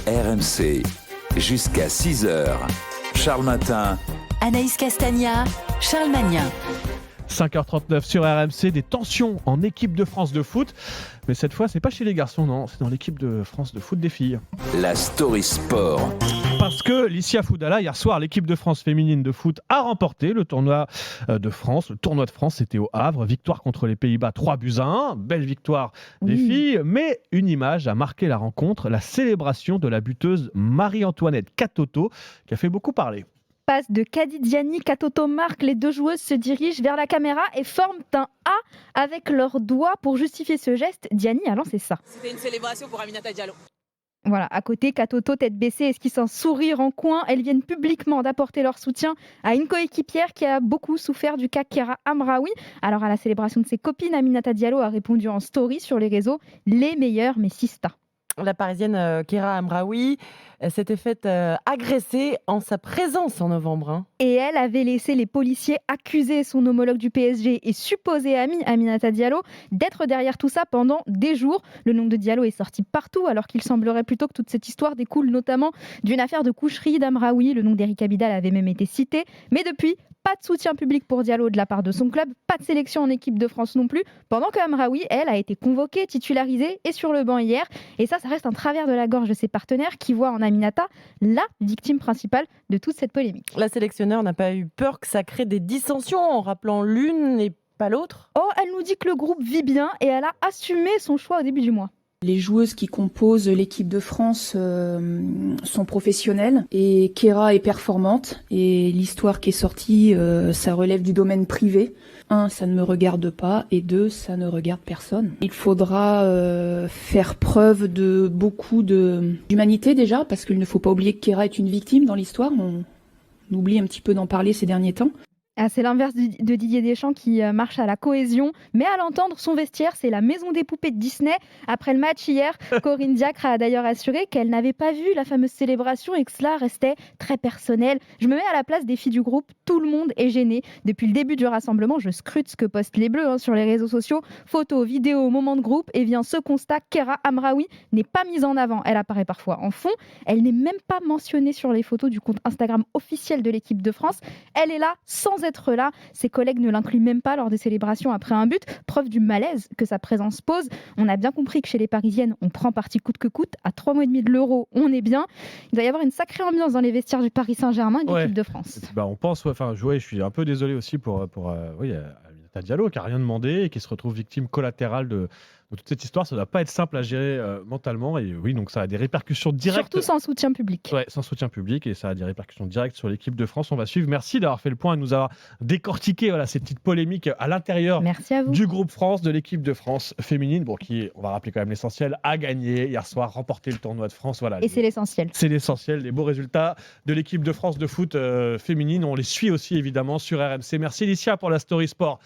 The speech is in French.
RMC, jusqu'à 6h. Charles Matin. Anaïs Castagna, Charles Magnin. 5h39 sur RMC, des tensions en équipe de France de foot. Mais cette fois, c'est pas chez les garçons, non, c'est dans l'équipe de France de foot des filles. La story sport. Parce que Licia Foudala, hier soir, l'équipe de France féminine de foot a remporté le tournoi de France. Le tournoi de France, c'était au Havre. Victoire contre les Pays-Bas, 3-1. Belle victoire des filles. Mais une image a marqué la rencontre, la célébration de la buteuse Marie-Antoinette Katoto, qui a fait beaucoup parler. Passe de Kadi Diani, Katoto marque, les deux joueuses se dirigent vers la caméra et forment un A avec leurs doigts pour justifier ce geste. Diani a lancé ça. C'était une célébration pour Aminata Diallo. Voilà, à côté, Katoto, tête baissée, esquisse un sourire en coin. Elles viennent publiquement d'apporter leur soutien à une coéquipière qui a beaucoup souffert du cas Kéra Amraoui. Alors à la célébration de ses copines, Aminata Diallo a répondu en story sur les réseaux « Les meilleurs, mes sistas ». La Parisienne Kéra Amraoui s'était faite agresser en sa présence en novembre. Et elle avait laissé les policiers accuser son homologue du PSG et supposé ami Aminata Diallo d'être derrière tout ça pendant des jours. Le nom de Diallo est sorti partout alors qu'il semblerait plutôt que toute cette histoire découle notamment d'une affaire de coucherie d'Amraoui. Le nom d'Erika Abidal avait même été cité. Mais depuis, pas de soutien public pour Diallo de la part de son club, pas de sélection en équipe de France non plus, pendant que Amraoui, elle, a été convoquée, titularisée et sur le banc hier. Et ça reste un travers de la gorge de ses partenaires qui voient en Aminata la victime principale de toute cette polémique. La sélectionneur n'a pas eu peur que ça crée des dissensions en rappelant l'une et pas l'autre. Oh, elle nous dit que le groupe vit bien et elle a assumé son choix au début du mois. Les joueuses qui composent l'équipe de France sont professionnelles et Kéra est performante. Et l'histoire qui est sortie, ça relève du domaine privé. 1, ça ne me regarde pas et 2, ça ne regarde personne. Il faudra faire preuve de beaucoup d'humanité déjà, parce qu'il ne faut pas oublier que Kéra est une victime dans l'histoire. On oublie un petit peu d'en parler ces derniers temps. Ah, c'est l'inverse de Didier Deschamps qui marche à la cohésion. Mais à l'entendre, son vestiaire, c'est la maison des poupées de Disney. Après le match hier, Corinne Diacre a d'ailleurs assuré qu'elle n'avait pas vu la fameuse célébration et que cela restait très personnel. Je me mets à la place des filles du groupe. Tout le monde est gêné. Depuis le début du rassemblement, je scrute ce que postent les Bleus sur les réseaux sociaux. Photos, vidéos, moments de groupe. Et vient ce constat, Kéra Amraoui n'est pas mise en avant. Elle apparaît parfois en fond. Elle n'est même pas mentionnée sur les photos du compte Instagram officiel de l'équipe de France. Elle est là sans être là. Ses collègues ne l'incluent même pas lors des célébrations après un but, preuve du malaise que sa présence pose. On a bien compris que chez les Parisiennes, on prend parti coûte que coûte. À 3 mois et demi de l'Euro, on est bien. Il doit y avoir une sacrée ambiance dans les vestiaires du Paris Saint-Germain et de l'équipe de France. On pense, je suis un peu désolé aussi pour Aminata Diallo qui n'a rien demandé et qui se retrouve victime collatérale de toute cette histoire. Ça ne doit pas être simple à gérer mentalement. Et oui, donc ça a des répercussions directes. Surtout sans soutien public. Ouais, sans soutien public, et ça a des répercussions directes sur l'équipe de France. On va suivre. Merci d'avoir fait le point et de nous avoir décortiqué ces petites polémiques à l'intérieur du groupe France, de l'équipe de France féminine, qui, on va rappeler quand même l'essentiel, a gagné hier soir, remporté le tournoi de France. Et c'est l'essentiel. C'est l'essentiel, les beaux résultats de l'équipe de France de foot féminine. On les suit aussi évidemment sur RMC. Merci Licia pour la story sport.